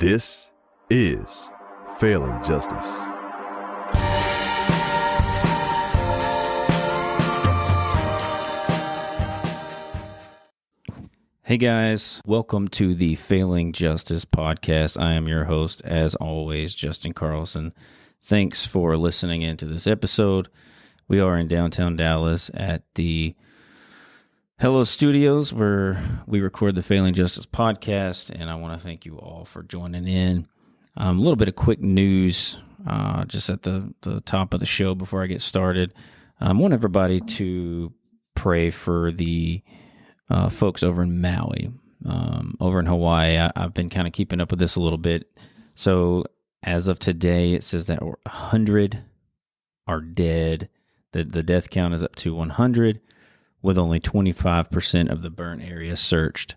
This is Failing Justice. Hey guys, welcome to the Failing Justice podcast. I am your host, as always, Justin Carlson. Thanks for listening into this episode. We are in downtown Dallas at the Hello Studios where we record the Failing Justice podcast, and I want to thank you all for joining in. A little bit of quick news just at the top of the show before I get started. I want everybody to pray for the folks over in Maui, over in Hawaii. I've been kind of keeping up with this a little bit. So as of today, it says that 100 are dead. The death count is up to 100, with only 25% of the burnt area searched.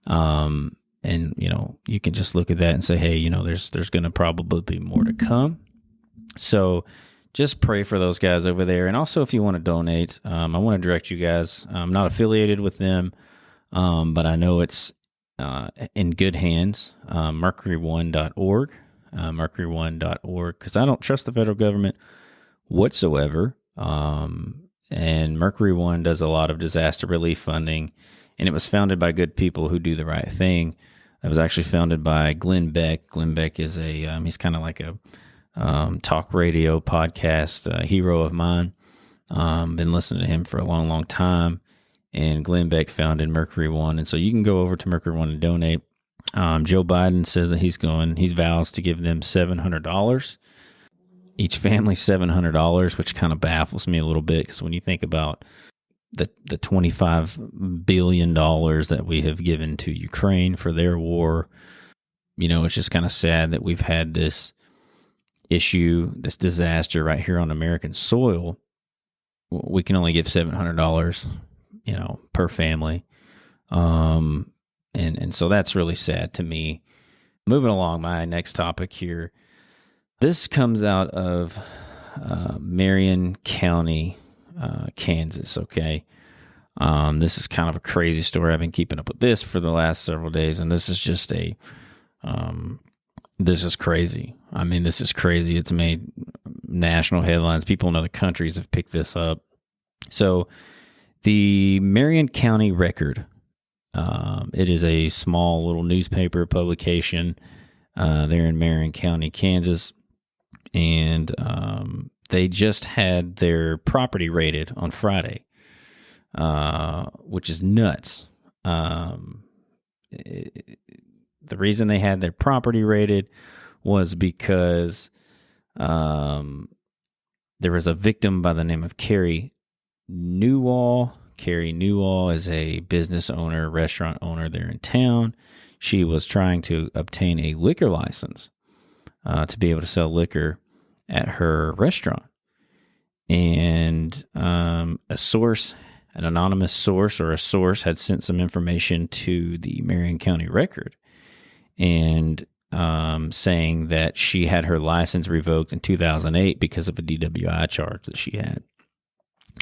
And, you know, you can just look at that and say, hey, you know, there's going to probably be more to come. So just pray for those guys over there. And also, if you want to donate, I want to direct you guys. I'm not affiliated with them, but I know it's in good hands. Mercury1.org, mercury1.org, because I don't trust the federal government whatsoever. And Mercury One does a lot of disaster relief funding, and it was founded by good people who do the right thing. It was actually founded by Glenn Beck. Glenn Beck is he's kind of like a talk radio podcast hero of mine. Been listening to him for a long, long time. And Glenn Beck founded Mercury One. And so you can go over to Mercury One and donate. Joe Biden says that he vows to give them $700. Each family $700, which kind of baffles me a little bit, because when you think about the $25 billion that we have given to Ukraine for their war, you know, it's just kind of sad that we've had this issue, this disaster right here on American soil. We can only give $700, you know, per family. And so that's really sad to me. Moving along, my next topic here. This comes out of Marion County, Kansas, okay? This is kind of a crazy story. I've been keeping up with this for the last several days, and this is just this is crazy. I mean, this is crazy. It's made national headlines. People in other countries have picked this up. So the Marion County Record, it is a small little newspaper publication there in Marion County, Kansas. And they just had their property raided on Friday, which is nuts. The reason they had their property raided was because there was a victim by the name of Carrie Newall. Carrie Newall is a business owner, restaurant owner there in town. She was trying to obtain a liquor license to be able to sell liquor at her restaurant. And an anonymous source or a source had sent some information to the Marion County Record and saying that she had her license revoked in 2008 because of a DWI charge that she had.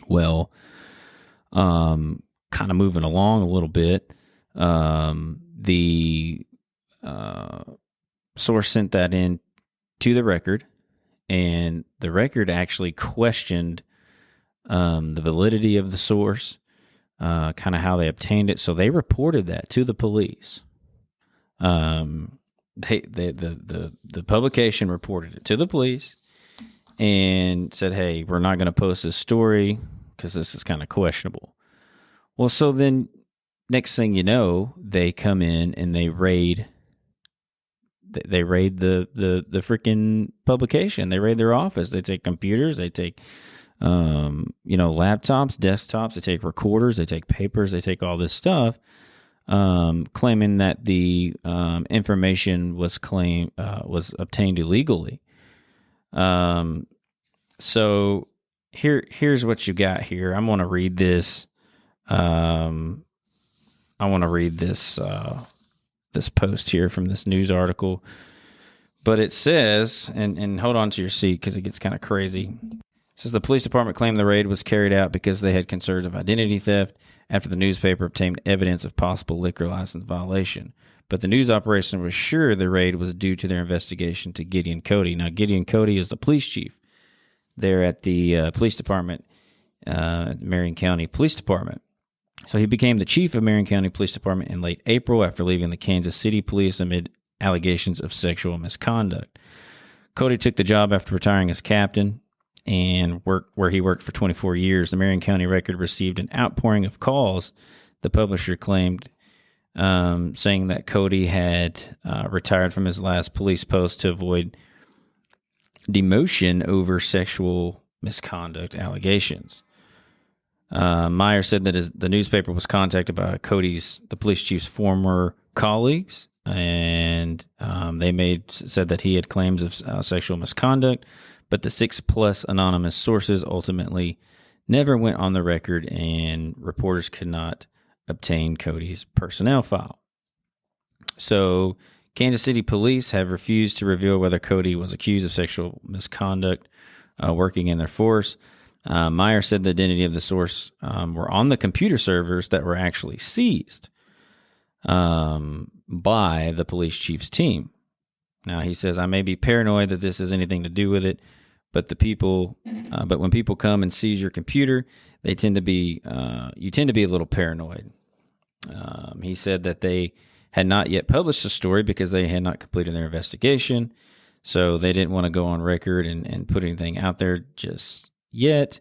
Well, kind of moving along a little bit, the source sent that in to the Record, and the Record actually questioned the validity of the source, kind of how they obtained it. So they reported that to the police. The publication reported it to the police and said, "Hey, we're not going to post this story because this is kind of questionable." Well, so then next thing you know, they come in and they raid the freaking publication. They raid their office. They take computers. They take, laptops, desktops. They take recorders. They take papers. They take all this stuff, claiming that the information was obtained illegally. So here's what you got here. I'm going to read this. This post here from this news article, but it says, and hold on to your seat because it gets kind of crazy. It says the police department claimed the raid was carried out because they had concerns of identity theft after the newspaper obtained evidence of possible liquor license violation. But the news operation was sure the raid was due to their investigation to Gideon Cody. Now, Gideon Cody is the police chief there at the police department, Marion County Police Department. So he became the chief of Marion County Police Department in late April after leaving the Kansas City Police amid allegations of sexual misconduct. Cody took the job after retiring as captain and where he worked for 24 years. The Marion County Record received an outpouring of calls, the publisher claimed, saying that Cody had retired from his last police post to avoid demotion over sexual misconduct allegations. Meyer said that the newspaper was contacted by the police chief's former colleagues, and they said that he had claims of sexual misconduct, but the 6+ anonymous sources ultimately never went on the record, and reporters could not obtain Cody's personnel file. So Kansas City police have refused to reveal whether Cody was accused of sexual misconduct working in their force. Meyer said the identity of the source were on the computer servers that were actually seized by the police chief's team. Now, he says, I may be paranoid that this has anything to do with it, but but when people come and seize your computer, you tend to be a little paranoid. He said that they had not yet published the story because they had not completed their investigation, so they didn't want to go on record and put anything out there just yet.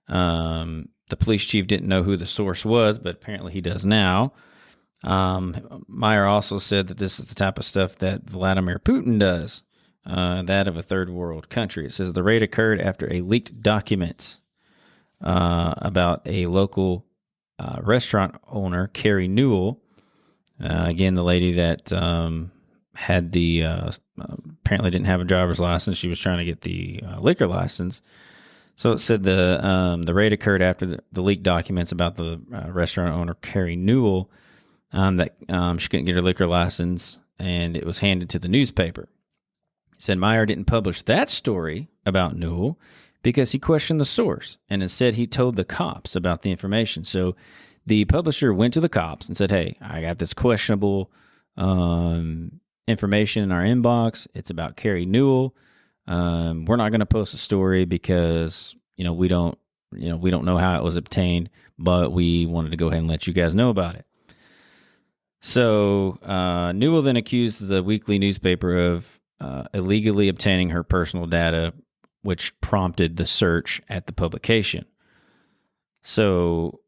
The police chief didn't know who the source was, but apparently he does now. Meyer also said that this is the type of stuff that Vladimir Putin does, that of a third world country. It says the raid occurred after a leaked document about a local restaurant owner, Carrie Newell, again, the lady that had apparently didn't have a driver's license. She was trying to get the liquor license. So it said the raid occurred after the leaked documents about the restaurant owner, Carrie Newell, that she couldn't get her liquor license, and it was handed to the newspaper. He said Meyer didn't publish that story about Newell because he questioned the source, and instead he told the cops about the information. So the publisher went to the cops and said, hey, I got this questionable information in our inbox. It's about Carrie Newell. We're not going to post a story because, we don't know how it was obtained, but we wanted to go ahead and let you guys know about it. So Newell then accused the weekly newspaper of illegally obtaining her personal data, which prompted the search at the publication. So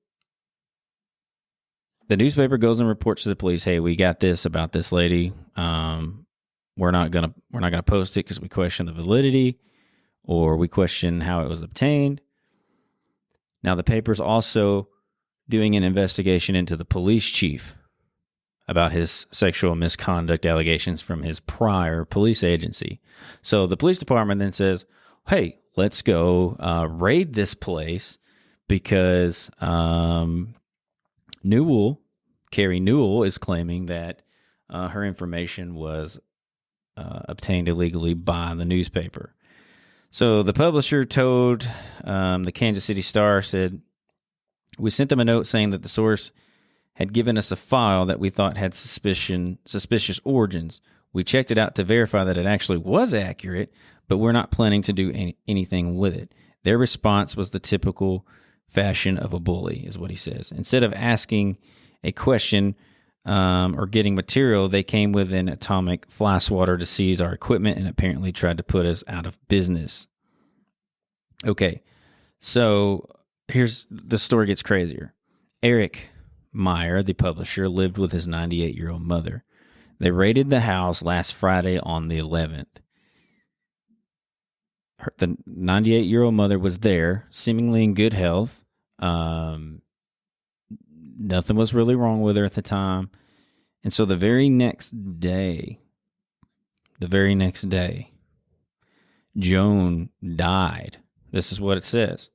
the newspaper goes and reports to the police, hey, we got this about this lady. We're not gonna post it because we question the validity, or we question how it was obtained. Now the paper's also doing an investigation into the police chief about his sexual misconduct allegations from his prior police agency. So the police department then says, hey, let's go raid this place because Carrie Newell is claiming that her information was obtained illegally by the newspaper. So the publisher told the Kansas City Star, said, we sent them a note saying that the source had given us a file that we thought had suspicious origins. We checked it out to verify that it actually was accurate, but we're not planning to do anything with it. Their response was the typical fashion of a bully, is what he says. Instead of asking a question or getting material, they came with an atomic fly swatter to seize our equipment and apparently tried to put us out of business. Okay, so here's the story gets crazier. Eric Meyer, the publisher, lived with his 98-year-old mother. They raided the house last Friday on the 11th. The 98-year-old mother was there, seemingly in good health. Nothing was really wrong with her at the time. And so the very next day, Joan died. This is what it says.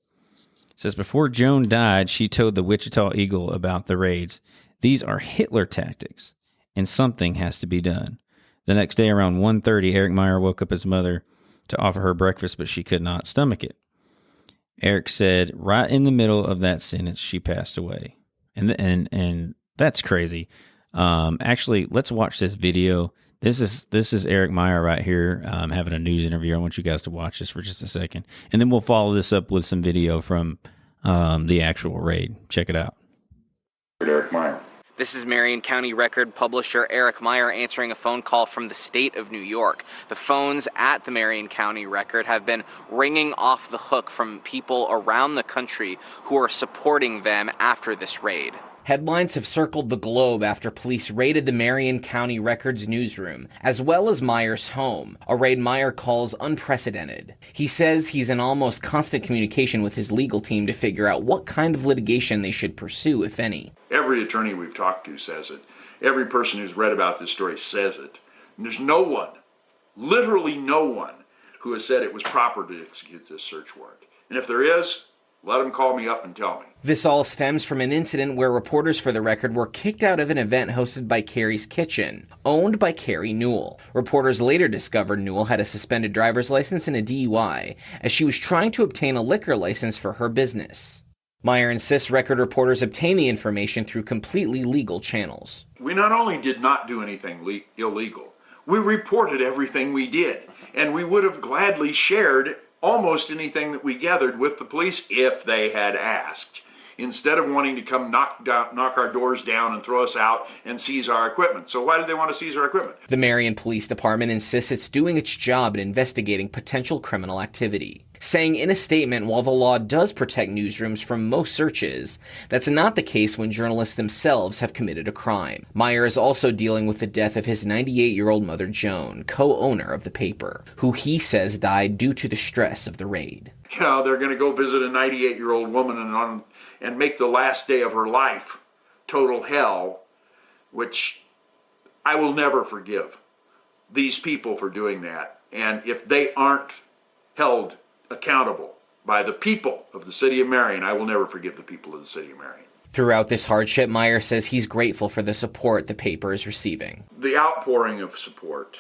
It says, before Joan died, she told the Wichita Eagle about the raids. These are Hitler tactics, and something has to be done. The next day around 1:30, Eric Meyer woke up his mother to offer her breakfast, but she could not stomach it. Eric said, right in the middle of that sentence, she passed away. and that's crazy. Actually, let's watch this video. This is Eric Meyer right here having a news interview. I want you guys to watch this for just a second, and then we'll follow this up with some video from the actual raid. Check it out. Eric Meyer. This is Marion County Record publisher Eric Meyer answering a phone call from the state of New York. The phones at the Marion County Record have been ringing off the hook from people around the country who are supporting them after this raid. Headlines have circled the globe after police raided the Marion County Record's newsroom, as well as Meyer's home, a raid Meyer calls unprecedented. He says he's in almost constant communication with his legal team to figure out what kind of litigation they should pursue, if any. Every attorney we've talked to says it. Every person who's read about this story says it. And there's no one, literally no one, who has said it was proper to execute this search warrant. And if there is, let them call me up and tell me. This all stems from an incident where reporters for the Record were kicked out of an event hosted by Carrie's Kitchen, owned by Carrie Newell. Reporters later discovered Newell had a suspended driver's license and a DUI, as she was trying to obtain a liquor license for her business. Meyer insists Record reporters obtain the information through completely legal channels. We not only did not do anything illegal, we reported everything we did, and we would have gladly shared almost anything that we gathered with the police if they had asked, instead of wanting to come knock our doors down and throw us out and seize our equipment. So why did they want to seize our equipment? The Marion Police Department insists it's doing its job in investigating potential criminal activity, saying in a statement, while the law does protect newsrooms from most searches, that's not the case when journalists themselves have committed a crime. Meyer is also dealing with the death of his 98-year-old mother, Joan, co-owner of the paper, who he says died due to the stress of the raid. You know, they're going to go visit a 98-year-old woman and make the last day of her life total hell, which I will never forgive these people for doing that. And if they aren't held accountable by the people of the city of Marion, I will never forgive the people of the city of Marion. Throughout this hardship, Meyer says he's grateful for the support the paper is receiving. The outpouring of support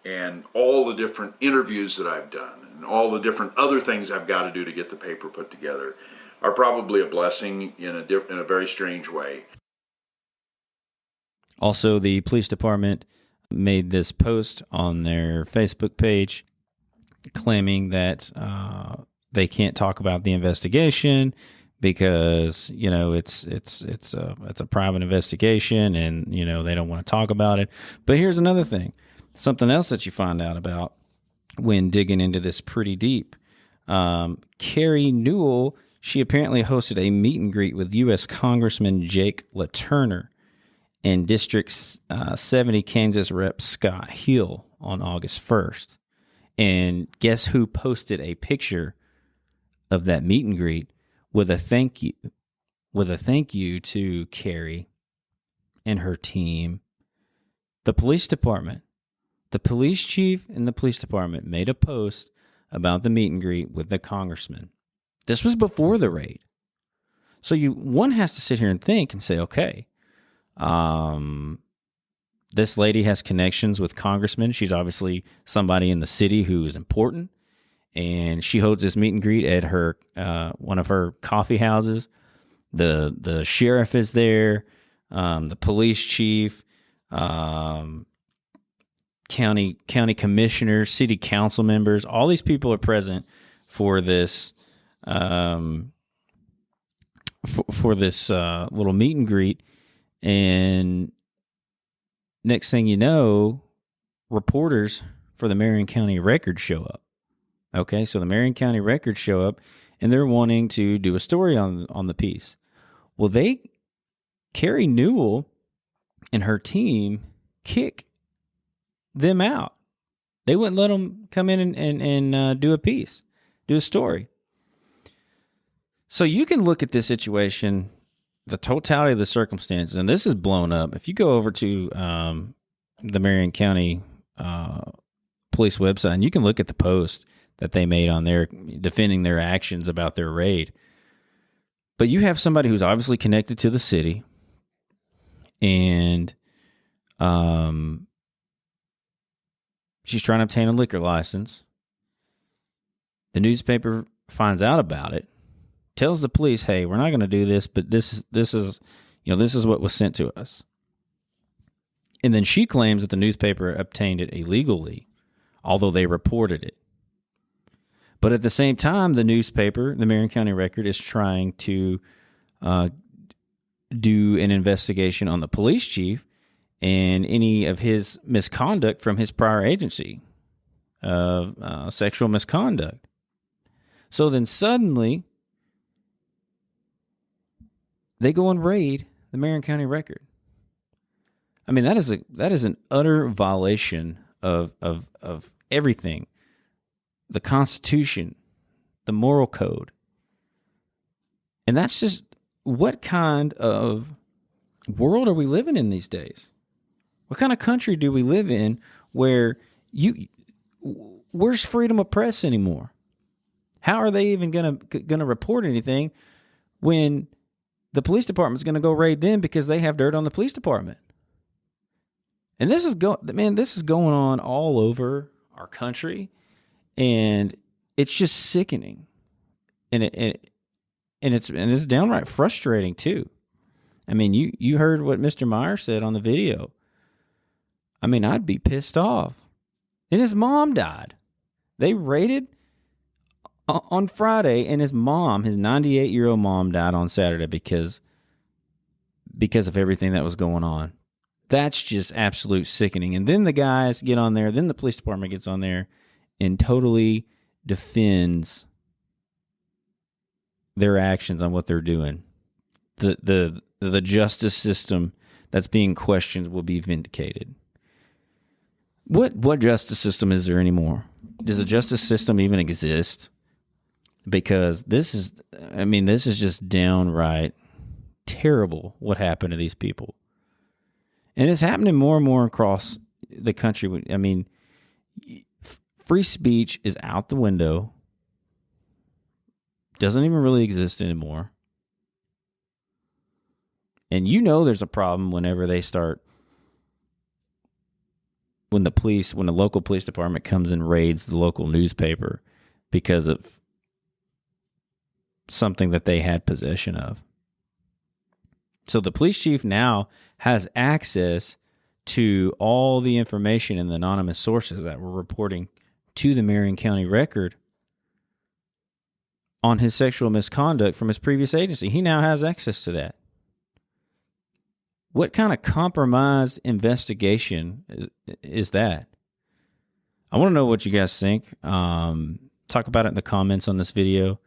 and all the different interviews that I've done and all the different other things I've got to do to get the paper put together are probably a blessing in a very strange way. Also, the police department made this post on their Facebook page claiming that they can't talk about the investigation because, you know, it's a private investigation and, you know, they don't want to talk about it. But here's another thing, something else that you find out about when digging into this pretty deep. Carrie Newell, she apparently hosted a meet and greet with U.S. Congressman Jake LaTurner and District 70 Kansas Rep Scott Hill on August 1st. And guess who posted a picture of that meet and greet with a thank you to Carrie and her team? The police department. The police chief and the police department made a post about the meet and greet with the congressman. This was before the raid. So one has to sit here and think and say, okay, this lady has connections with congressmen. She's obviously somebody in the city who is important, and she holds this meet and greet at her one of her coffee houses. The sheriff is there, the police chief, county commissioners, city council members. All these people are present for this for this little meet and greet, and next thing you know, reporters for the Marion County Record show up. Okay, so the Marion County Record show up, and they're wanting to do a story on the piece. Well, Carrie Newell and her team kick them out. They wouldn't let them come in and do a piece, do a story. So you can look at this situation, the totality of the circumstances, and this is blown up. If you go over to the Marion County Police website, and you can look at the post that they made on there defending their actions about their raid. But you have somebody who's obviously connected to the city, and she's trying to obtain a liquor license. The newspaper finds out about it, tells the police, hey, we're not going to do this, but this is, This is what was sent to us. And then she claims that the newspaper obtained it illegally, although they reported it. But at the same time, the newspaper, the Marion County Record, is trying to do an investigation on the police chief and any of his misconduct from his prior agency of sexual misconduct. So then suddenly, they go and raid the Marion County Record. I mean, that is an utter violation of everything. The Constitution, the moral code. And that's just, what kind of world are we living in these days? What kind of country do we live in where where's freedom of press anymore? How are they even gonna report anything when the police department's gonna go raid them because they have dirt on the police department? And this is going on all over our country, and it's just sickening, and it's downright frustrating too. I mean, you heard what Mr. Meyer said on the video. I mean, I'd be pissed off. And his mom died. They raided on Friday, and his mom, his 98-year-old mom, died on Saturday because of everything that was going on. That's just absolute sickening. And then the guys get on there, then the police department gets on there and totally defends their actions on what they're doing. The justice system that's being questioned will be vindicated. What justice system is there anymore? Does a justice system even exist? Because this is just downright terrible what happened to these people. And it's happening more and more across the country. I mean, free speech is out the window. Doesn't even really exist anymore. And there's a problem whenever they start, when the local police department comes and raids the local newspaper because of something that they had possession of. So the police chief now has access to all the information and the anonymous sources that were reporting to the Marion County Record on his sexual misconduct from his previous agency. He now has access to that. What kind of compromised investigation is that? I want to know what you guys think. Talk about it in the comments on this video.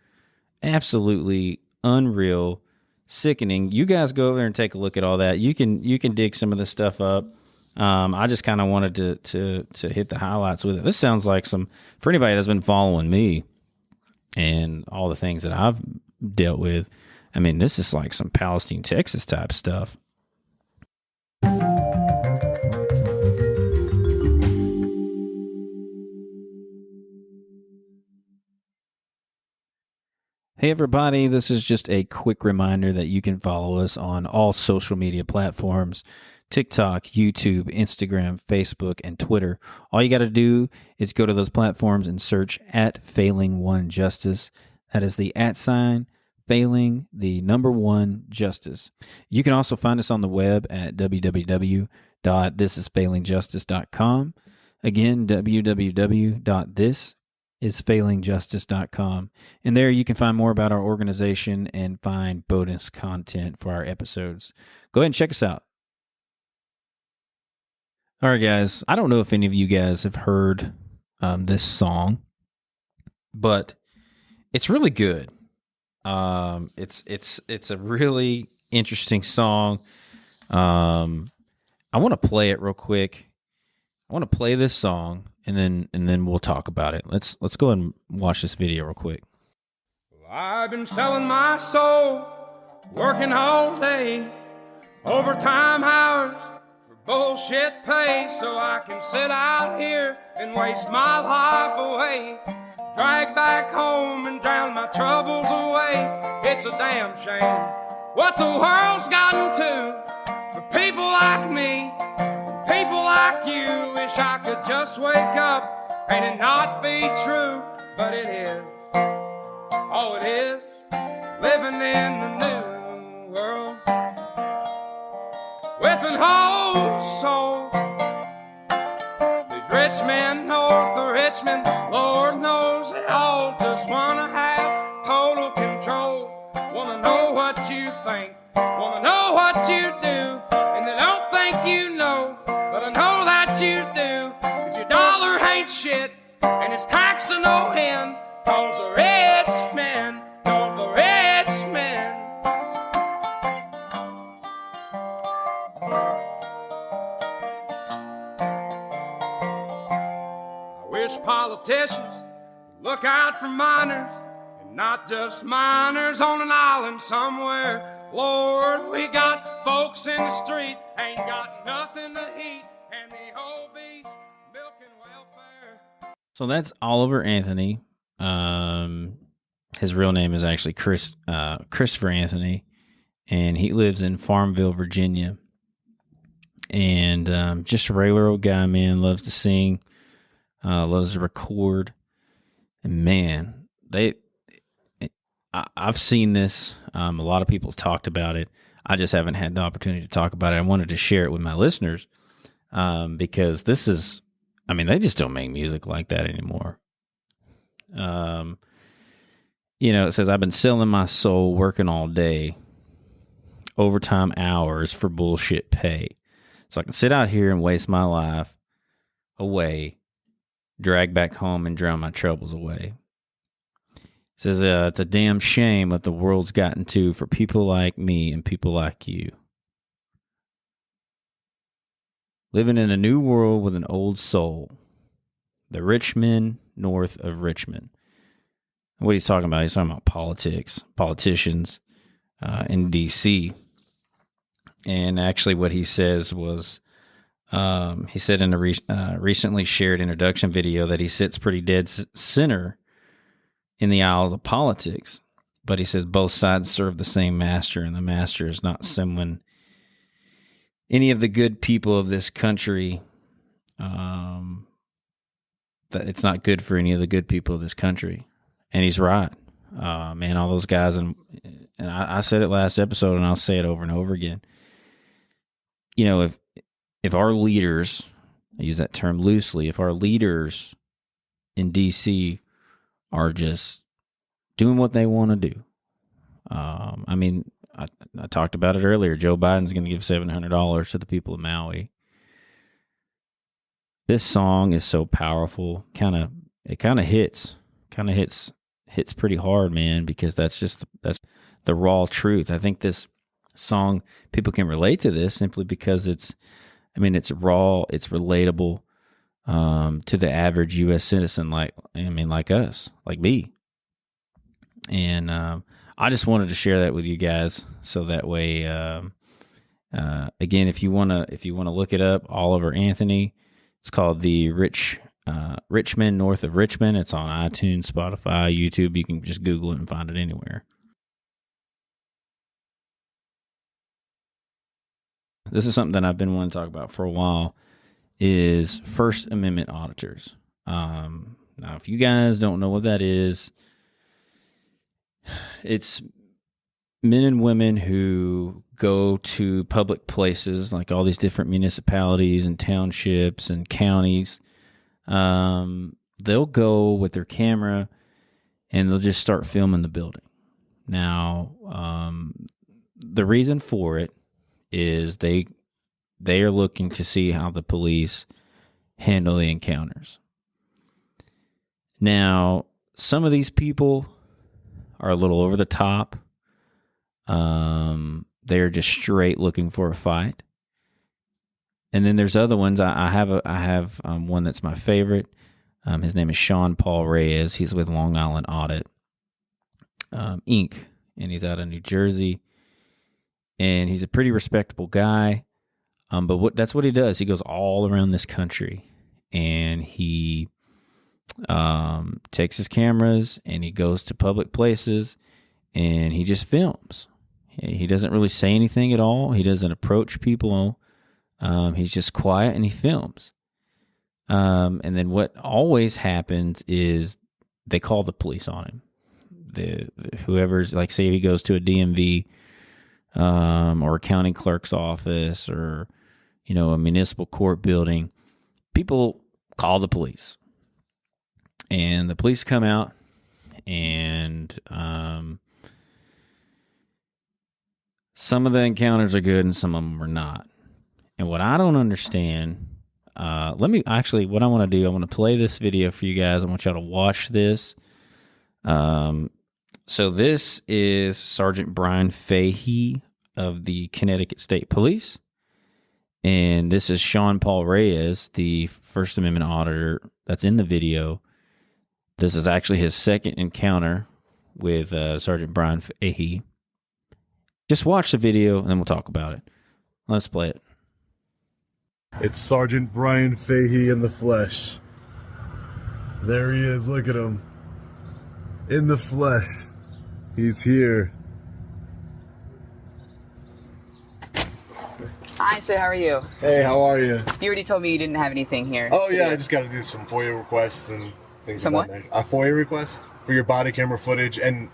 Absolutely unreal, sickening. You guys go over there and take a look at all that. You can dig some of this stuff up. I just kind of wanted to hit the highlights with it. This sounds like for anybody that's been following me and all the things that I've dealt with. I mean, this is like some Palestine, Texas type stuff. Hey everybody, this is just a quick reminder that you can follow us on all social media platforms: TikTok, YouTube, Instagram, Facebook, and Twitter. All you got to do is go to those platforms and search @Failing1Justice. That is the @ Failing the number 1 Justice. You can also find us on the web at www.thisisfailingjustice.com. Again, www.thisisfailingjustice.com. And there you can find more about our organization and find bonus content for our episodes. Go ahead and check us out. All right, guys. I don't know if any of you guys have heard this song, but it's really good. It's a really interesting song. I want to play it real quick. I want to play this song, and then we'll talk about it. Let's go ahead and watch this video real quick. I've been selling my soul, working all day, overtime hours for bullshit pay, so I can sit out here and waste my life away, drag back home and drown my troubles away. It's a damn shame what the world's gotten to for people like me, people like you. Wish I could just wake up and it not be true, but it is. Oh, it is living in the new world. with an whole soul. These rich men north of Richmond, Lord knows they all just wanna have total control. Wanna know what you think, wanna know what you do, and they don't think you know, but I know that you do, 'cause your dollar ain't shit, and it's taxed to no end, 'cause the rich men north of Richmond. I wish politicians would look out for minors, and not just minors on an island somewhere. Lord, we got folks in the street, ain't got nothing to eat, and the obese milking welfare. So that's Oliver Anthony. His real name is actually Christopher Anthony, and he lives in Farmville, Virginia. And just a regular old guy, man. Loves to sing, loves to record, and man, I've seen this. A lot of people talked about it. I just haven't had the opportunity to talk about it. I wanted to share it with my listeners because this is, I mean, they just don't make music like that anymore. It says, I've been selling my soul, working all day, overtime hours for bullshit pay. So I can sit out here and waste my life away, drag back home and drown my troubles away. It says, it's a damn shame what the world's gotten to for people like me and people like you. Living in a new world with an old soul. The rich men north of Richmond. What he's talking about, he's talking about politicians in D.C. And actually what he says was, he said in a recently shared introduction video that he sits pretty dead center in the aisles of politics. But he says both sides serve the same master, and the master is not someone, any of the good people of this country, that it's not good for any of the good people of this country. And he's right. Man, all those guys, and I said it last episode, and I'll say it over and over again. If our leaders, I use that term loosely, if our leaders in D.C. are just doing what they want to do. I talked about it earlier. Joe Biden's going to give $700 to the people of Maui. This song is so powerful. It kind of hits pretty hard, man, because that's the raw truth. I think this song, people can relate to this simply because it's raw, it's relatable to the average U.S. citizen, like us, like me. And I just wanted to share that with you guys, so that way, again, if you wanna look it up, Oliver Anthony, it's called the Rich Men North of Richmond. It's on iTunes, Spotify, YouTube. You can just Google it and find it anywhere. This is something that I've been wanting to talk about for a while, is First Amendment auditors. Now, if you guys don't know what that is, it's men and women who go to public places, like all these different municipalities and townships and counties. They'll go with their camera and they'll just start filming the building. Now, the reason for it is they are looking to see how the police handle the encounters. Now, some of these people are a little over the top. They're just straight looking for a fight. And then there's other ones. I have one that's my favorite. His name is Paul Reyes. He's with Long Island Audit Inc. And he's out of New Jersey. And he's a pretty respectable guy. But that's what he does. He goes all around this country, and he takes his cameras and he goes to public places and he just films. He doesn't really say anything at all. He doesn't approach people. He's just quiet and he films. And then what always happens is they call the police on him. Whoever's, like, say he goes to a DMV or a county clerk's office, or, you know, a municipal court building, people call the police. And the police come out, and some of the encounters are good and some of them are not. And what I don't understand, what I want to do, I want to play this video for you guys. I want y'all to watch this. So this is Sergeant Bryan Fahey of the Connecticut State Police. And this is Paul Reyes, the First Amendment Auditor that's in the video. This is actually his second encounter with Sergeant Bryan Fahey. Just watch the video and then we'll talk about it. Let's play it. It's Sergeant Bryan Fahey in the flesh. There he is, look at him. In the flesh. He's here. Hi, sir. How are you? Hey, how are you? You already told me you didn't have anything here. Oh, yeah, I just got to do some FOIA requests and things Some like what? that. A FOIA request for your body camera footage and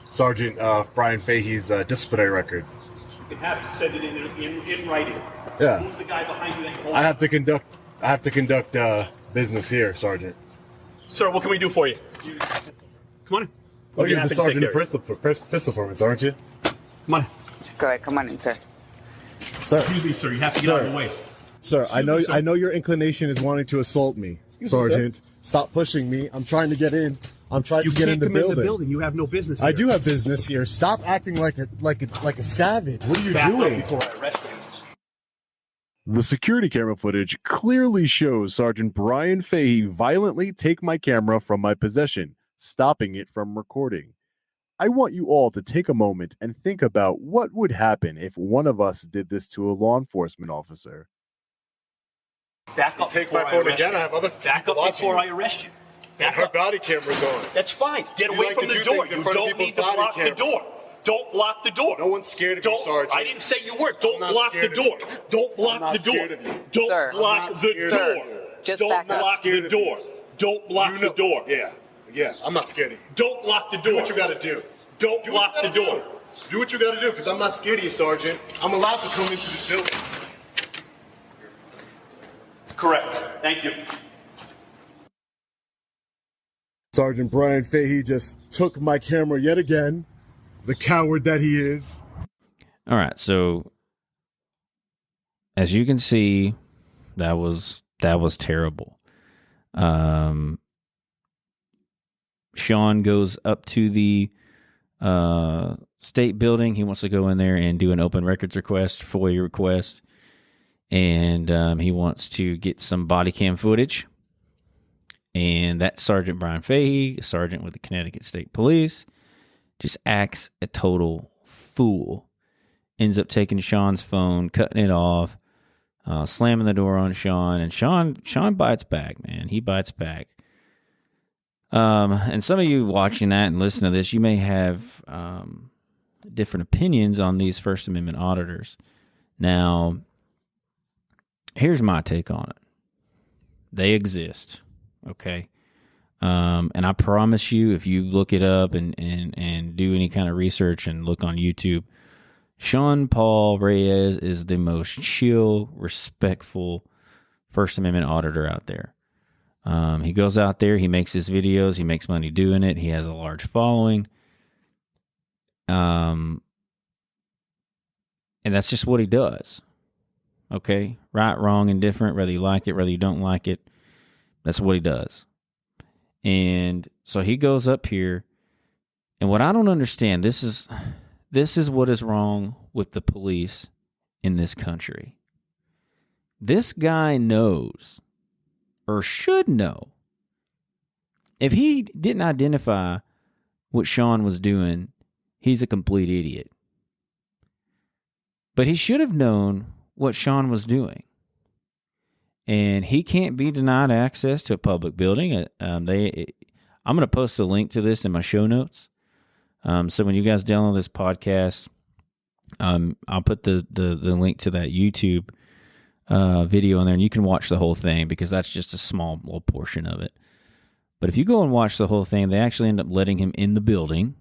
Sergeant Bryan Fahey's disciplinary record. You can have it. Send it in writing. Yeah. Who's the guy behind you that you hold? I have to conduct business here, Sergeant. Sir, what can we do for you? Come on in. Oh, We'll be you're the happy to take Sergeant care of of you. pistol permits, aren't you? Come on in. Go ahead. Come on in, sir. Sir, Excuse me, sir. You have to get out of the way. Sir, I Excuse me, sir. know your inclination is wanting to assault me, me, Sergeant. Stop pushing me. I'm trying to get in. I'm trying You to get can't in the come building. in the building. You have no business here. I do have business here. Stop acting like a savage. What are you Back up doing? before I arrest you. The security camera footage clearly shows Sergeant Bryan Fahey violently take my camera from my possession, stopping it from recording. I want you all to take a moment and think about what would happen if one of us did this to a law enforcement officer. Back up Take before my I phone arrest again. you. I have other Back people up watching before you. I arrest you. And Back her up. body camera's on. That's fine. Get You away like from to the do door. things in You front of don't people's need to body block the camera. door. Don't block the door. No one's scared of you, Don't. Sergeant. I didn't say you were. Don't not block the scared of door. you. Don't I'm block not the door. scared of you. Don't Sir. I'm block not the scared of you. door. Just Don't back up. block Scared the of you. door. Don't block You know- the door. Yeah. I'm not scared of you. Don't block the door. Do what you got to do. Don't Do what block you the gotta door. do. Do what you got to do, because I'm not scared of you, Sergeant. I'm allowed to come into this building. Correct. Thank you. Sergeant Bryan Fahey just took my camera yet again, the coward that he is. All right, so as you can see, that was terrible. Sean goes up to the state building. He wants to go in there and do an open records request, FOIA request, and he wants to get some body cam footage. And that Sergeant Bryan Fahey, a sergeant with the Connecticut State Police, just acts a total fool. Ends up taking Sean's phone, cutting it off, slamming the door on Sean, and Sean bites back, man. He bites back. And some of you watching that and listening to this, you may have different opinions on these First Amendment auditors. Now, here's my take on it. They exist, okay? And I promise you, if you look it up and do any kind of research and look on YouTube, Paul Reyes is the most chill, respectful First Amendment auditor out there. He goes out there, he makes his videos, he makes money doing it, he has a large following. And that's just what he does. Okay? Right, wrong, indifferent, whether you like it, whether you don't like it, that's what he does. And so he goes up here, and what I don't understand, this is what is wrong with the police in this country. This guy knows, or should know, if he didn't identify what Sean was doing, he's a complete idiot. But he should have known what Sean was doing. And he can't be denied access to a public building. I'm going to post a link to this in my show notes. So when you guys download this podcast, I'll put the link to that YouTube video in there, and you can watch the whole thing, because that's just a small little portion of it. But if you go and watch the whole thing, they actually end up letting him in the building,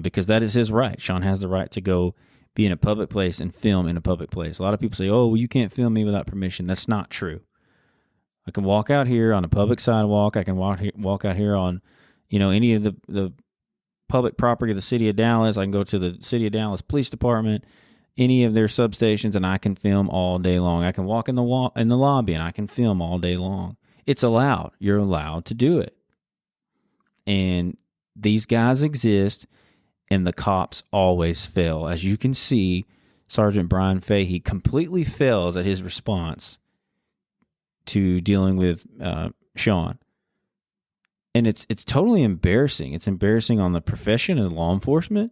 because that is his right. Sean has the right to go be in a public place and film in a public place. A lot of people say, oh, well, you can't film me without permission. That's not true. I can walk out here on a public sidewalk. I can walk out here on, any of the public property of the city of Dallas. I can go to the city of Dallas Police Department, any of their substations, and I can film all day long. I can walk in the lobby and I can film all day long. It's allowed. You're allowed to do it. And these guys exist, and the cops always fail. As you can see, Sergeant Bryan Fahey completely fails at his response to dealing with Sean. And it's totally embarrassing. It's embarrassing on the profession of law enforcement.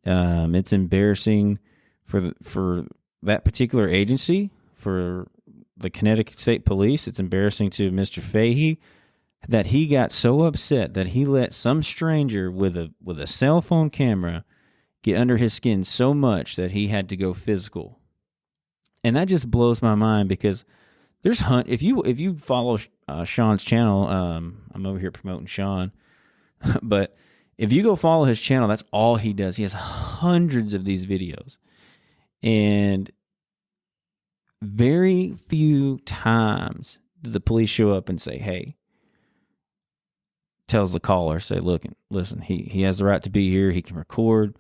It's embarrassing for that particular agency, for the Connecticut State Police. It's embarrassing to Mr. Fahey that he got so upset that he let some stranger with a cell phone camera get under his skin so much that he had to go physical. And that just blows my mind, because there's if you follow Sean's channel, I'm over here promoting Sean, but if you go follow his channel, that's all he does. He has hundreds of these videos, and very few times does the police show up and say, hey, tells the caller, say, look, listen, he has the right to be here. He can record,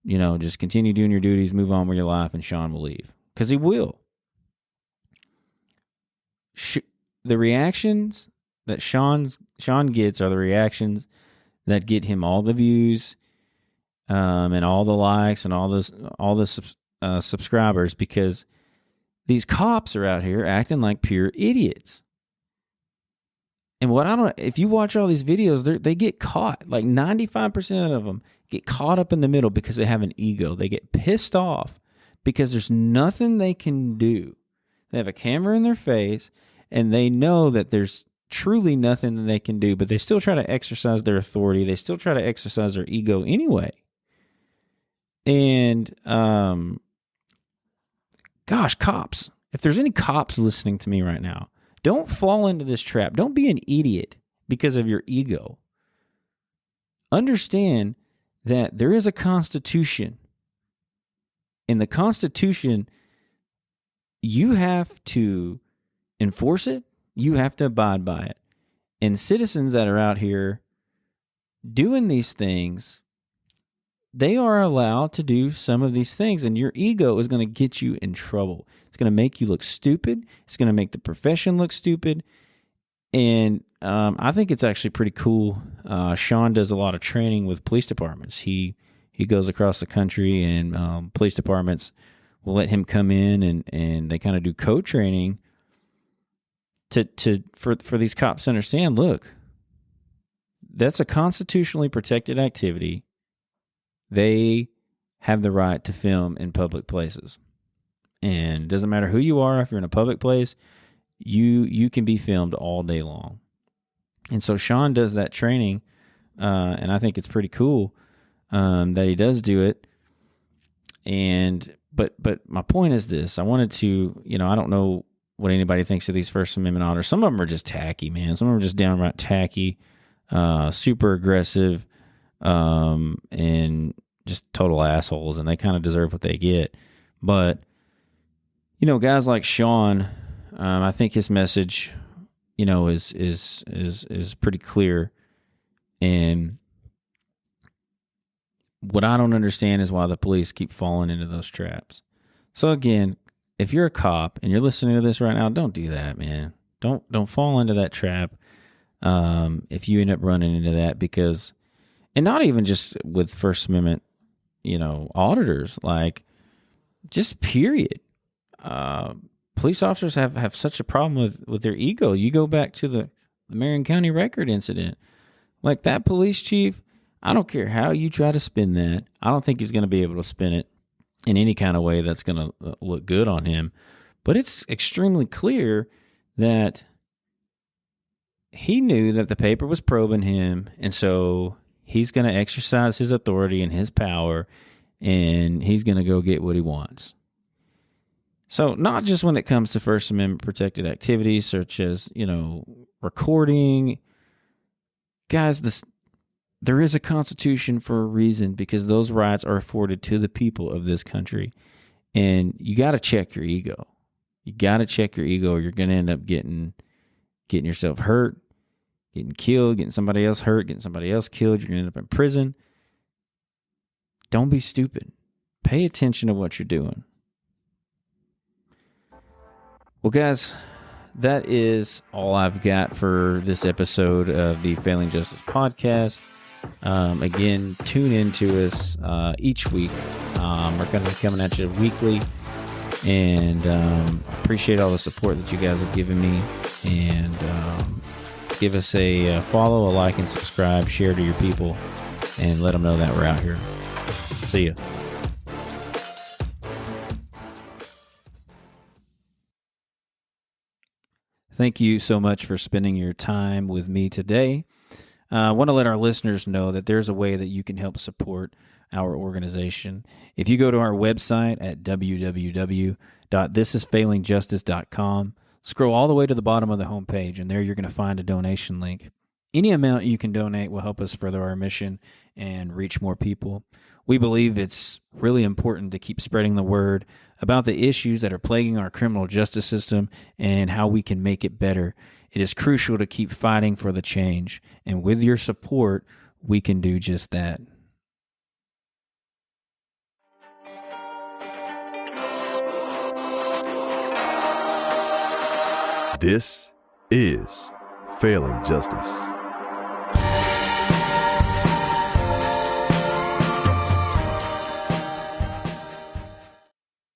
just continue doing your duties, move on with your life, and Sean will leave. Because he will. The reactions that Sean gets are the reactions that get him all the views, and all the likes and all the subscribers, because these cops are out here acting like pure idiots. And if you watch all these videos, they get caught. Like 95% of them get caught up in the middle because they have an ego. They get pissed off because there's nothing they can do. They have a camera in their face, and they know that there's truly nothing that they can do, but they still try to exercise their authority. They still try to exercise their ego anyway. And, gosh, cops, if there's any cops listening to me right now, don't fall into this trap. Don't be an idiot because of your ego. Understand that there is a Constitution. In the Constitution, you have to enforce it. You have to abide by it. And citizens that are out here doing these things, they are allowed to do some of these things, and your ego is going to get you in trouble. It's going to make you look stupid. It's going to make the profession look stupid. And I think it's actually pretty cool. Sean does a lot of training with police departments. He goes across the country, and police departments will let him come in, and they kind of do code training for these cops to understand, look, that's a constitutionally protected activity. They have the right to film in public places. And it doesn't matter who you are, if you're in a public place, you can be filmed all day long. And so Sean does that training, and I think it's pretty cool that he does do it. And but my point is this: I wanted to, I don't know what anybody thinks of these First Amendment auditors. Some of them are just tacky, man. Some of them are just downright tacky, super aggressive, and just total assholes, and they kind of deserve what they get. But guys like Sean, I think his message, is pretty clear. And what I don't understand is why the police keep falling into those traps. So again, if you're a cop and you're listening to this right now, don't do that, man. Don't fall into that trap. If you end up running into that, because, and not even just with First Amendment, auditors, like just period. Police officers have such a problem with their ego. You go back to the Marion County Record incident. Like that police chief, I don't care how you try to spin that. I don't think he's going to be able to spin it in any kind of way that's going to look good on him. But it's extremely clear that he knew that the paper was probing him, and so he's going to exercise his authority and his power, and he's going to go get what he wants. So not just when it comes to First Amendment protected activities, such as, recording. Guys, there is a constitution for a reason, because those rights are afforded to the people of this country. And you got to check your ego. You got to check your ego, or you're going to end up getting yourself hurt, getting killed, getting somebody else hurt, getting somebody else killed. You're going to end up in prison. Don't be stupid. Pay attention to what you're doing. Well, guys, that is all I've got for this episode of the Failing Justice podcast. Again, tune in to us each week. We're going to be coming at you weekly, and appreciate all the support that you guys have given me. And give us a follow, a like, and subscribe. Share to your people, and let them know that we're out here. See ya. Thank you so much for spending your time with me today. I want to let our listeners know that there's a way that you can help support our organization. If you go to our website at www.thisisfailingjustice.com, scroll all the way to the bottom of the homepage, and there you're going to find a donation link. Any amount you can donate will help us further our mission and reach more people. We believe it's really important to keep spreading the word about the issues that are plaguing our criminal justice system and how we can make it better. It is crucial to keep fighting for the change, and with your support, we can do just that. This is Failing Justice.